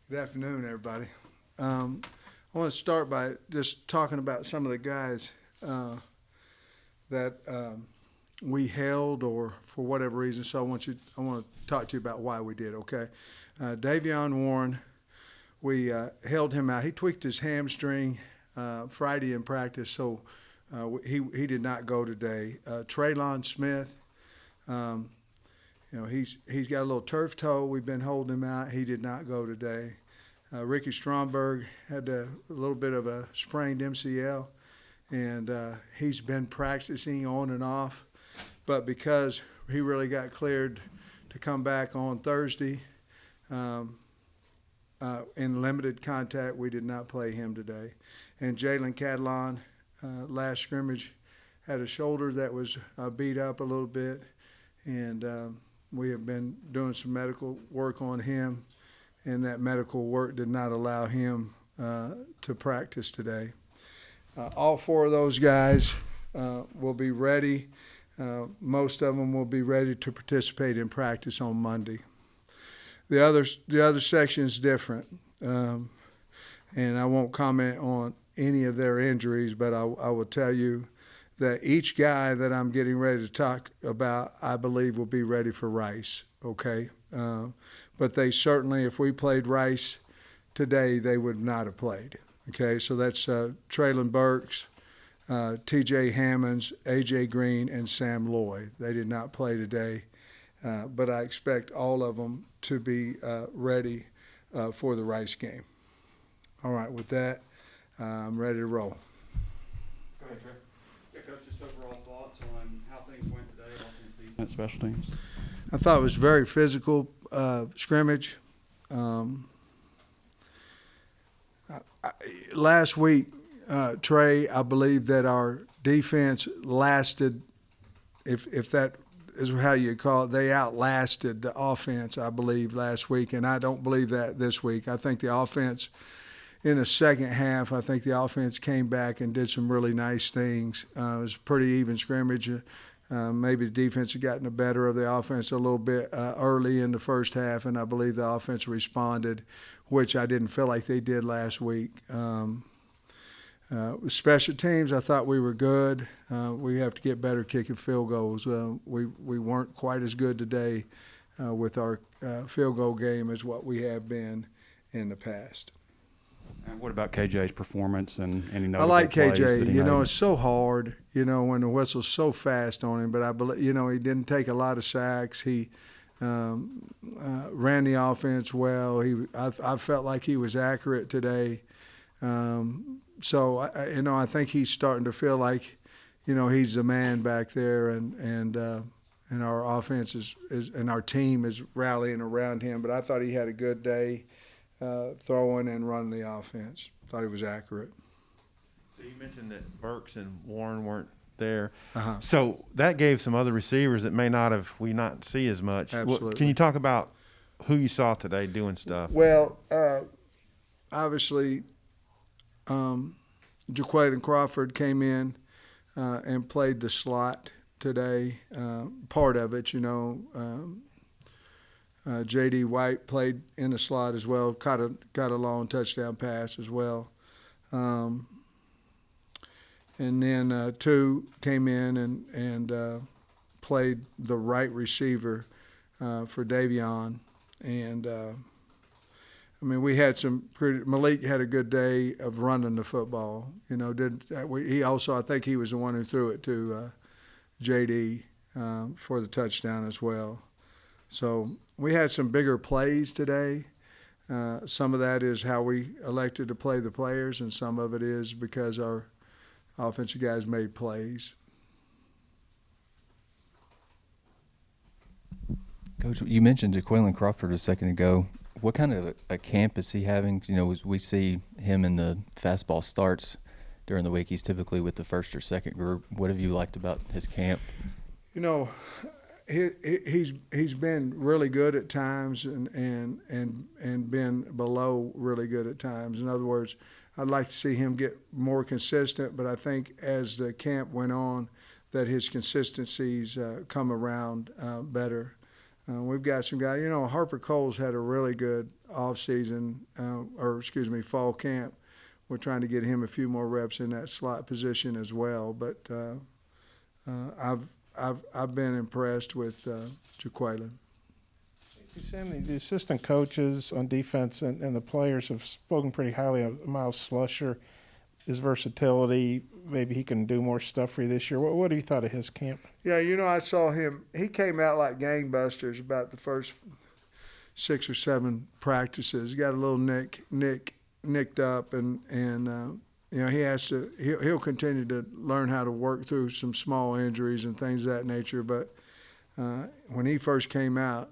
Good afternoon, everybody. I want to start by just talking about some of the guys that we held, or for whatever reason. So I want to talk to you about why we did. Okay, Davion Warren, we held him out. He tweaked his hamstring Friday in practice, so he did not go today. Traylon Smith. He's got a little turf toe. We've been holding him out. He did not go today. Ricky Stromberg had a little bit of a sprained MCL, and he's been practicing on and off. But because he really got cleared to come back on Thursday in limited contact, we did not play him today. And Jalen Catalon, last scrimmage, had a shoulder that was beat up a little bit, and we have been doing some medical work on him, and that medical work did not allow him to practice today. All four of those guys will be ready. Most of them will be ready to participate in practice on Monday. The other section is different, and I won't comment on any of their injuries, but I will tell you that each guy that I'm getting ready to talk about, I believe, will be ready for Rice, okay? But they certainly, if we played Rice today, they would not have played, okay? So that's Traylon Burks, T.J. Hammonds, A.J. Green, and Sam Lloyd. They did not play today, but I expect all of them to be ready for the Rice game. All right, with that, I'm ready to roll. Go ahead, Trey. Yeah, Coach, just overall thoughts on how things went today, offense, defense, special teams. I thought it was very physical scrimmage. Last week, Trey, I believe that our defense lasted, if that is how you call it, they outlasted the offense, I believe, last week, and I don't believe that this week. I think the offense, in the second half, I think the offense came back and did some really nice things. It was a pretty even scrimmage. Maybe the defense had gotten the better of the offense a little bit early in the first half, and I believe the offense responded, which I didn't feel like they did last week. Special teams, I thought we were good. We have to get better kicking field goals. We weren't quite as good today with our field goal game as what we have been in the past. And what about KJ's performance and any notable I like plays KJ. that he made? It's so hard, when the whistle's so fast on him. But I believe, he didn't take a lot of sacks. He ran the offense well. I felt like he was accurate today. So I think he's starting to feel like, he's the man back there, and our offense is and our team is rallying around him. But I thought he had a good day. Throwing and running the offense. Thought he was accurate. So you mentioned that Burks and Warren weren't there. Uh-huh. So that gave some other receivers that may not see as much. Absolutely. Can you talk about who you saw today doing stuff? Well, obviously, Jaquaden Crawford came in and played the slot today. Part of it, J.D. White played in the slot as well, got a long touchdown pass as well. And then two came in and played the right receiver for Davion. And, we had Malik had a good day of running the football. He also, I think he was the one who threw it to J.D. For the touchdown as well. So we had some bigger plays today. Some of that is how we elected to play the players, and some of it is because our offensive guys made plays. Coach, you mentioned Jaquaden Crawford a second ago. What kind of a camp is he having? We see him in the fastball starts during the week. He's typically with the first or second group. What have you liked about his camp? He's been really good at times and been below really good at times. In other words, I'd like to see him get more consistent, but I think as the camp went on that his consistencies come around better. We've got some guys. Harper Cole's had a really good fall camp. We're trying to get him a few more reps in that slot position as well. But I've been impressed with Jaquelin. Sam, the assistant coaches on defense and the players have spoken pretty highly of Miles Slusher, his versatility. Maybe he can do more stuff for you this year. What have you thought of his camp? Yeah, I saw him. He came out like gangbusters about the first 6 or 7 practices. He got a little nicked up, and he'll continue to learn how to work through some small injuries and things of that nature. But when he first came out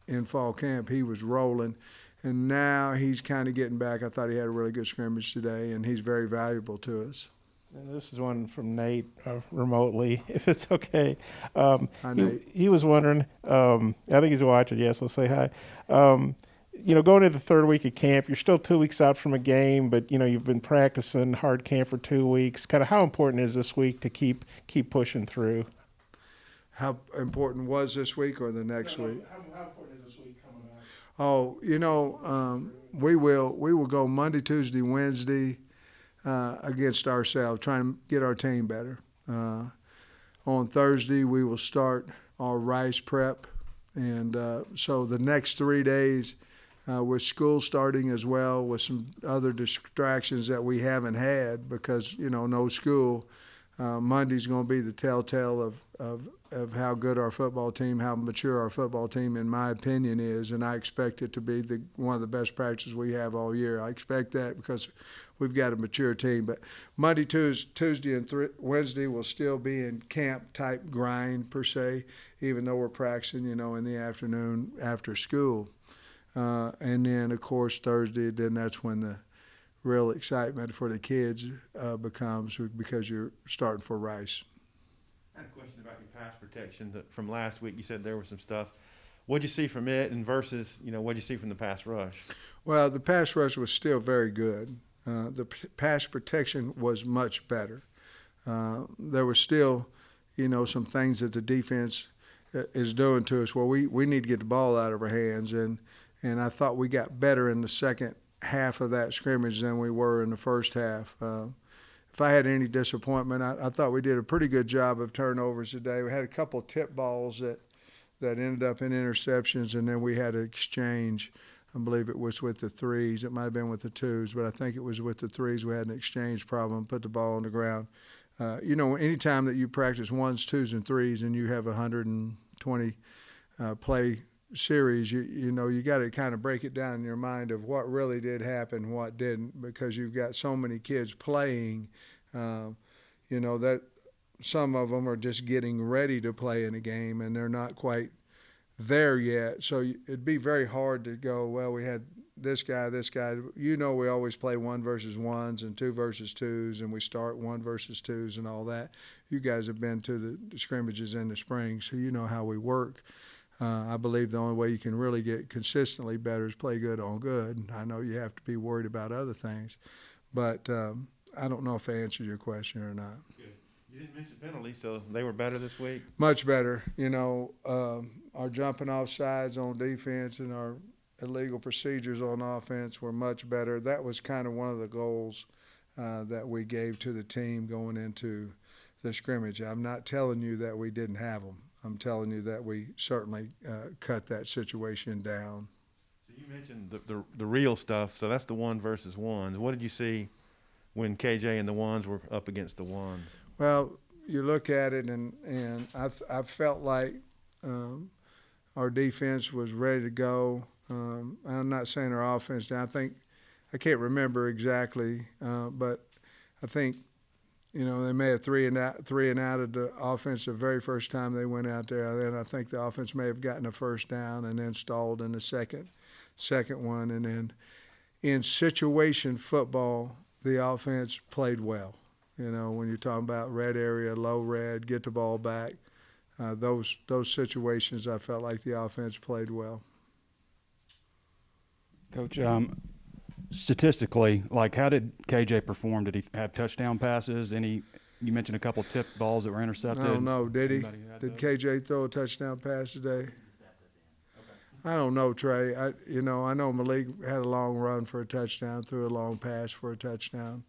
in fall camp, he was rolling, and now he's kind of getting back. I thought he had a really good scrimmage today, and he's very valuable to us. And this is one from Nate remotely, if it's okay. Hi, Nate. He was wondering, I think he's watching, yes, let's say hi. Going into the third week of camp, you're still 2 weeks out from a game, but, you've been practicing hard camp for 2 weeks. Kind of how important is this week to keep pushing through? How important was this week or the next week? How important is this week coming up? Oh, we will go Monday, Tuesday, Wednesday against ourselves, trying to get our team better. On Thursday, we will start our rice prep, and so the next 3 days, with school starting as well, with some other distractions that we haven't had because no school. Monday's going to be the telltale of how good our football team, how mature our football team, in my opinion, is, and I expect it to be one of the best practices we have all year. I expect that because we've got a mature team. But Monday, Tuesday, and Wednesday will still be in camp-type grind, per se, even though we're practicing, in the afternoon after school. And then, of course, Thursday, then that's when the real excitement for the kids becomes because you're starting for rice. I had a question about your pass protection from last week. You said there was some stuff. What'd you see from it and versus, what'd you see from the pass rush? Well, the pass rush was still very good. The pass protection was much better. There was still, some things that the defense is doing to us where we need to get the ball out of our hands. And I thought we got better in the second half of that scrimmage than we were in the first half. If I had any disappointment, I thought we did a pretty good job of turnovers today. We had a couple tip balls that ended up in interceptions, and then we had an exchange. I believe it was with the threes. It might have been with the twos, but I think it was with the threes. We had an exchange problem, put the ball on the ground. Anytime that you practice ones, twos, and threes and you have 120 play series, you got to kind of break it down in your mind of what really did happen, what didn't, because you've got so many kids playing, that some of them are just getting ready to play in a game and they're not quite there yet. So it'd be very hard to go, well, we had this guy. We always play 1 versus 1s and 2 versus 2s, and we start 1 versus 2s and all that. You guys have been to the scrimmages in the spring, so you know how we work. I believe the only way you can really get consistently better is play good on good. I know you have to be worried about other things, but I don't know if I answered your question or not. Good. You didn't mention penalties, so they were better this week? Much better. Our jumping off sides on defense and our illegal procedures on offense were much better. That was kind of one of the goals that we gave to the team going into the scrimmage. I'm not telling you that we didn't have them. I'm telling you that we certainly cut that situation down. So you mentioned the real stuff, so that's the 1 versus 1s. What did you see when KJ and the 1s were up against the 1s? Well, you look at it, and I felt like our defense was ready to go. I'm not saying our offense now. I can't remember exactly, but I think they may have three and out of the offense the very first time they went out there. Then I think the offense may have gotten a first down and then stalled in the second one. And then in situation football, the offense played well. When you're talking about red area, low red, get the ball back, those situations, I felt like the offense played well. Coach, statistically, how did KJ perform? Did he have touchdown passes? You mentioned a couple tip balls that were intercepted. I don't know. Did he? Anybody had Did those? KJ throw a touchdown pass today? I don't know, Trey. I know Malik had a long run for a touchdown, threw a long pass for a touchdown,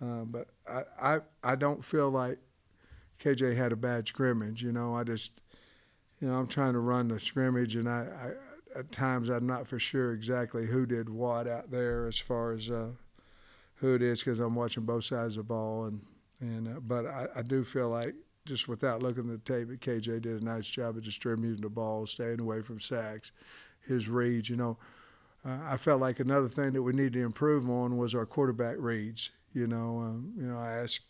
but I don't feel like KJ had a bad scrimmage. I just I'm trying to run the scrimmage, and I at times I'm not for sure exactly who did what out there as far as who it is, because I'm watching both sides of the ball, but I do feel like, just without looking at the tape, that KJ did a nice job of distributing the ball, staying away from sacks, his reads. I felt like another thing that we need to improve on was our quarterback reads. I asked,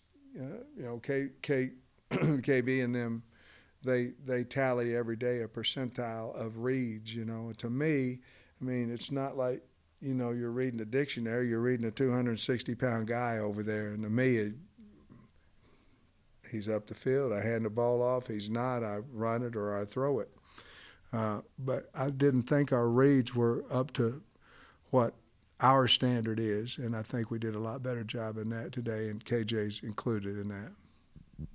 KB and them, they tally every day a percentile of reads. To me, it's not like you're reading the dictionary. You're reading a 260-pound guy over there, and to me, he's up the field. I hand the ball off. He's not. I run it or I throw it. But I didn't think our reads were up to what our standard is, and I think we did a lot better job in that today, and KJ's included in that.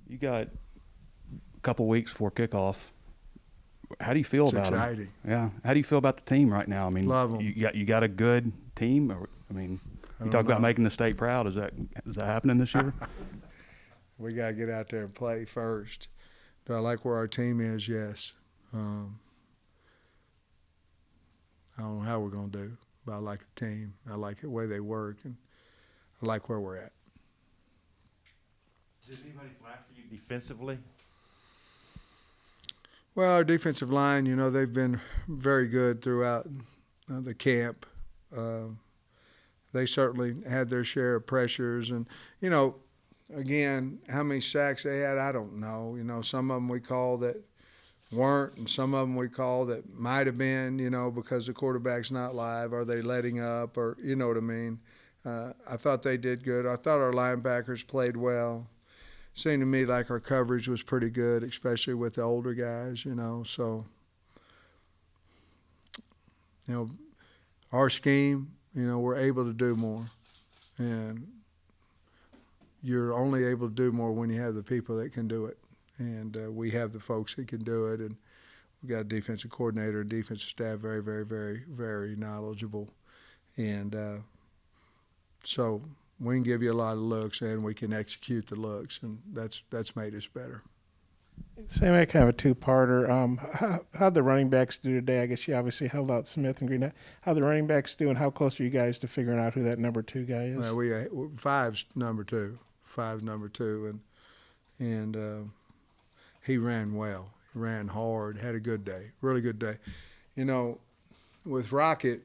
You got a couple weeks before kickoff. How do you feel about it? It's exciting. Yeah. How do you feel about the team right now? Love them. You got a good team. You talk about making the state proud. Is that happening this year? We got to get out there and play first. Do I like where our team is? Yes. I don't know how we're going to do, but I like the team. I like the way they work, and I like where we're at. Does anybody flash for you defensively? Well, our defensive line, they've been very good throughout the camp. They certainly had their share of pressures, and again, how many sacks they had, I don't know. Some of them we call that weren't, and some of them we call that might have been, because the quarterback's not live. Are they letting up, or you know what I mean? I thought they did good. I thought our linebackers played well. Seemed to me like our coverage was pretty good, especially with the older guys, So, our scheme, we're able to do more. And you're only able to do more when you have the people that can do it. And we have the folks that can do it. And we've got a defensive coordinator and defensive staff very, very, very, very knowledgeable. And so we can give you a lot of looks, and we can execute the looks, and that's made us better. Sam, I kind of a two-parter. How'd the running backs do today? I guess you obviously held out Smith and Green. How'd the running backs do, and how close are you guys to figuring out who that number 2 guy is? Well, Five's number 2. And he ran well. He ran hard, had a good day, really good day. With Rocket,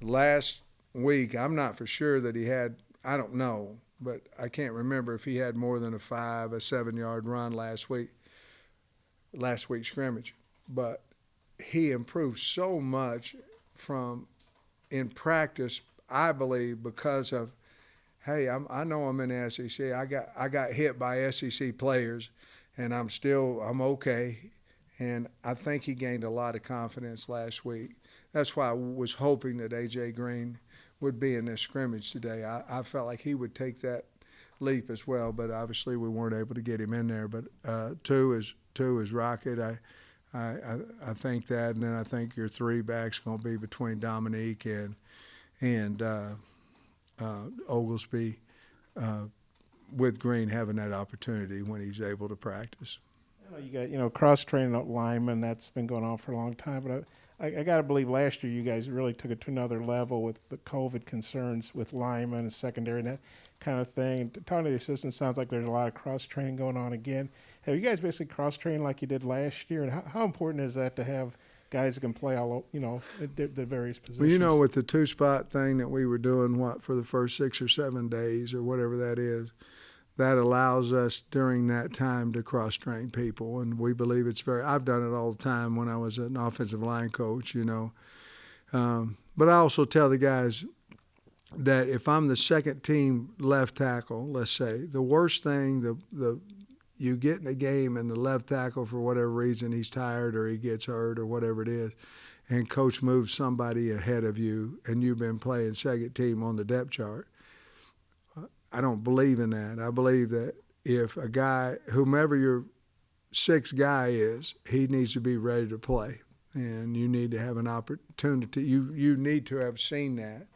last week, I'm not for sure that he had, I don't know, but I can't remember if he had more than a 7-yard run last week's scrimmage. But he improved so much in practice, I believe, because of, hey, I know I'm in the SEC. I got hit by SEC players, and I'm okay. And I think he gained a lot of confidence last week. That's why I was hoping that A.J. Green would be in this scrimmage today. I felt like he would take that leap as well, but obviously we weren't able to get him in there. But two is Rocket. I think that, and then I think your 3 back's going to be between Dominique and Oglesby, with Green having that opportunity when he's able to practice. I know you got cross-training linemen. That's been going on for a long time, but I got to believe last year you guys really took it to another level with the COVID concerns with linemen and secondary and that kind of thing. Talking to the assistant, sounds like there's a lot of cross-training going on again. Have you guys basically cross-trained like you did last year? And how important is that to have guys that can play the various positions? Well, with the 2-spot thing that we were doing, for the first 6 or 7 days or whatever that is, that allows us during that time to cross-train people, and we believe I've done it all the time when I was an offensive line coach, But I also tell the guys that if I'm the second team left tackle, let's say, the worst thing, you get in a game and the left tackle, for whatever reason, he's tired or he gets hurt or whatever it is, and coach moves somebody ahead of you and you've been playing second team on the depth chart. I don't believe in that. I believe that if whomever your 6th guy is, he needs to be ready to play. and you need to have an opportunity. You need to have seen that.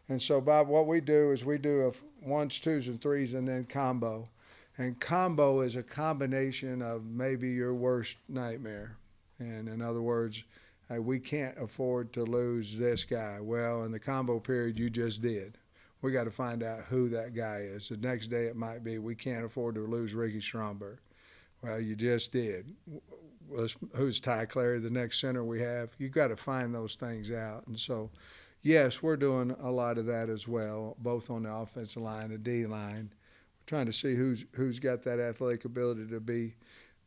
And so, Bob, what we do is we do a ones, twos, and threes, and then combo. And combo is a combination of maybe your worst nightmare. And in other words, hey, we can't afford to lose this guy. Well, in the combo period, you just did. We got to find out who that guy is. The next day it might be, we can't afford to lose Ricky Stromberg. Well, you just did. Who's Ty Clary, the next center we have? You got to find those things out. And so, yes, we're doing a lot of that as well, both on the offensive line and D line. We're trying to see who's got that athletic ability to be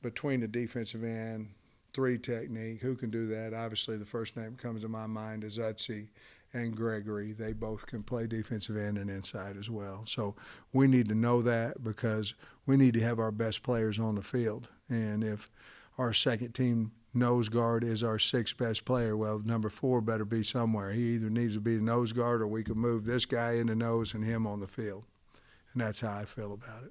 between the defensive end, three technique. Who can do that? Obviously, the first name that comes to my mind is Utsi and Gregory. They both can play defensive end and inside as well. So we need to know that because we need to have our best players on the field. And if our second team nose guard is our sixth best player, well, number 4 better be somewhere. He either needs to be the nose guard or we can move this guy in the nose and him on the field. And that's how I feel about it.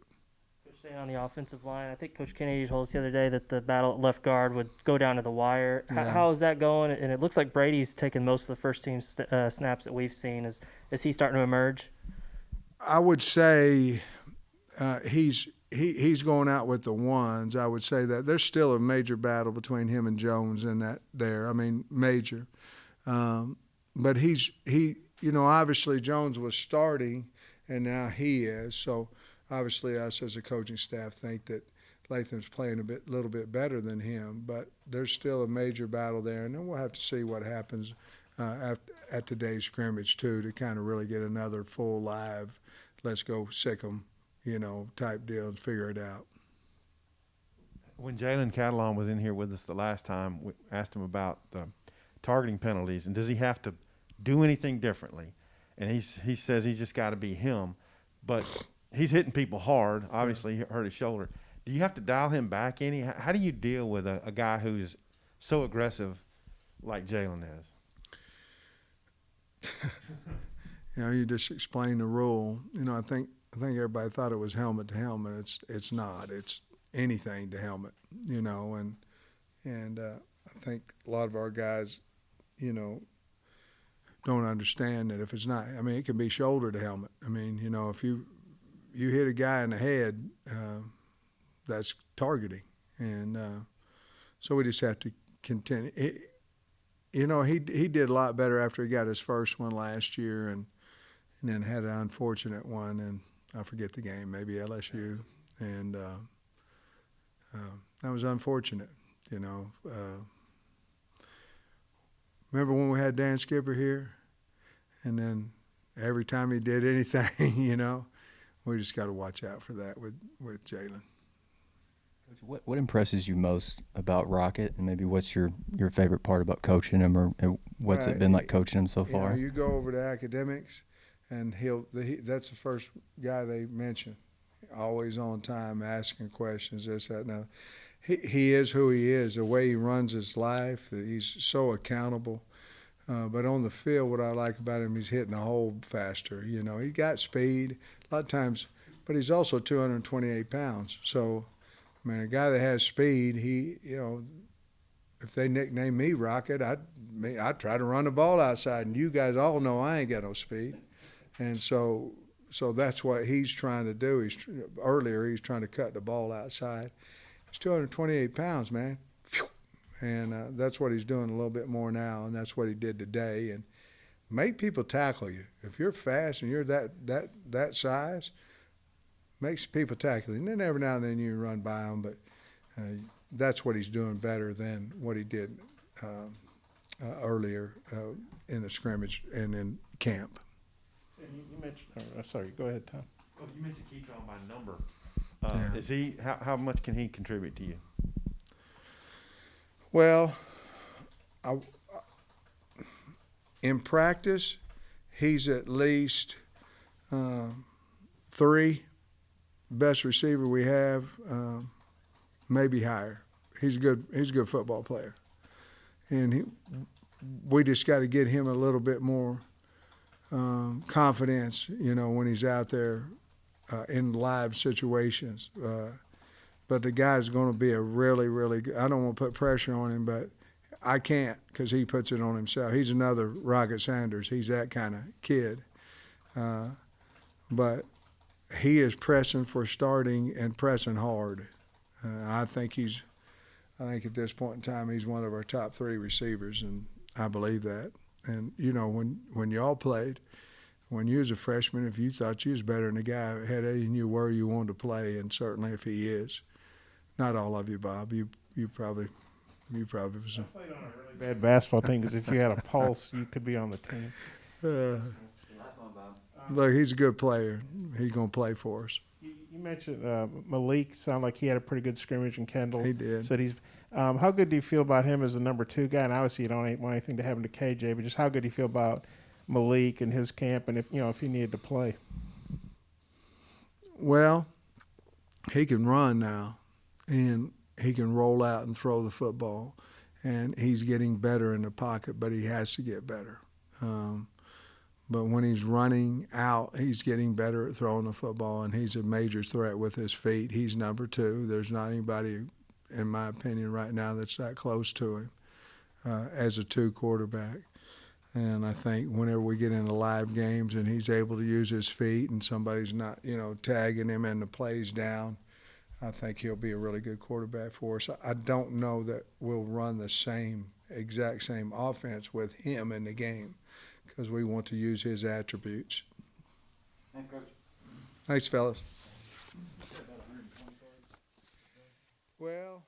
Staying on the offensive line, I think Coach Kennedy told us the other day that the battle at left guard would go down to the wire. Yeah. How is that going? And it looks like Brady's taken most of the first team snaps that we've seen. Is he starting to emerge? I would say he's going out with the ones. I would say that there's still a major battle between him and Jones in that there. I mean, major. But he obviously Jones was starting, and now he is. So obviously us as a coaching staff think that Latham's playing a little bit better than him. But there's still a major battle there, and then we'll have to see what happens at today's scrimmage too to kind of really get another full live, let's go sick 'em, type deal and figure it out. When Jalen Catalon was in here with us the last time, we asked him about the targeting penalties and does he have to do anything differently? And he says he's just got to be him. But he's hitting people hard. Obviously, he hurt his shoulder. Do you have to dial him back any? How do you deal with a guy who's so aggressive like Jalen is? You just explain the rule. I think everybody thought it was helmet to helmet. It's not. It's anything to helmet. And I think a lot of our guys, don't understand that if it's not. I mean, it can be shoulder to helmet. I mean, if you hit a guy in the head, that's targeting, and so we just have to continue. He did a lot better after he got his first one last year, and then had an unfortunate one, and I forget the game, maybe LSU, and that was unfortunate. Remember when we had Dan Skipper here, and then every time he did anything, we just got to watch out for that with Jalen. What impresses you most about Rocket, and maybe what's your favorite part about coaching him, or what's it been like coaching him so far? You go over to academics, and that's the first guy they mention. Always on time, asking questions, this, that, and that. He is who he is, the way he runs his life, that he's so accountable. But on the field, what I like about him, he's hitting the hole faster. He got speed a lot of times, but he's also 228 pounds. So, a guy that has speed, if they nickname me Rocket, I'd try to run the ball outside. And you guys all know I ain't got no speed. And so that's what he's trying to do. Earlier, he's trying to cut the ball outside. He's 228 pounds, man. And that's what he's doing a little bit more now, and that's what he did today. And make people tackle you. If you're fast and you're that size, makes people tackle you. And then every now and then you run by them, but that's what he's doing better than what he did earlier in the scrimmage and in camp. And you mentioned, sorry, go ahead, Tom. Oh, you mentioned Keaton by number. Yeah. Is he? How much can he contribute to you? Well, in practice, he's at least 3, best receiver we have, maybe higher. He's a good football player, and we just got to get him a little bit more confidence, when he's out there in live situations. But the guy's going to be a really, really good. I don't want to put pressure on him, but I can't because he puts it on himself. He's another Rocket Sanders. He's that kind of kid. But he is pressing for starting and pressing hard. I think at this point in time, he's one of our top 3 receivers, and I believe that. And, you know, when y'all played, when you was a freshman, if you thought you was better than the guy ahead of you and you were, you wanted to play, and certainly if he is. Not all of you, Bob. You probably was. Played on a really bad basketball team because if you had a pulse, you could be on the team. Look, he's a good player. He's going to play for us. You mentioned Malik. Sounded like he had a pretty good scrimmage, and Kendall He did. said he's. How good do you feel about him as a number 2 guy? And obviously, you don't want anything to happen to KJ, but just how good do you feel about Malik and his camp, and if he needed to play? Well, he can run now, and he can roll out and throw the football, and he's getting better in the pocket, but he has to get better. But when he's running out, he's getting better at throwing the football, and he's a major threat with his feet. He's number 2. There's not anybody, in my opinion, right now that's that close to him as a 2 quarterback. And I think whenever we get into live games and he's able to use his feet and somebody's not, tagging him and the plays down, I think he'll be a really good quarterback for us. I don't know that we'll run the exact same offense with him in the game because we want to use his attributes. Thanks, Coach. Thanks, fellas. Well.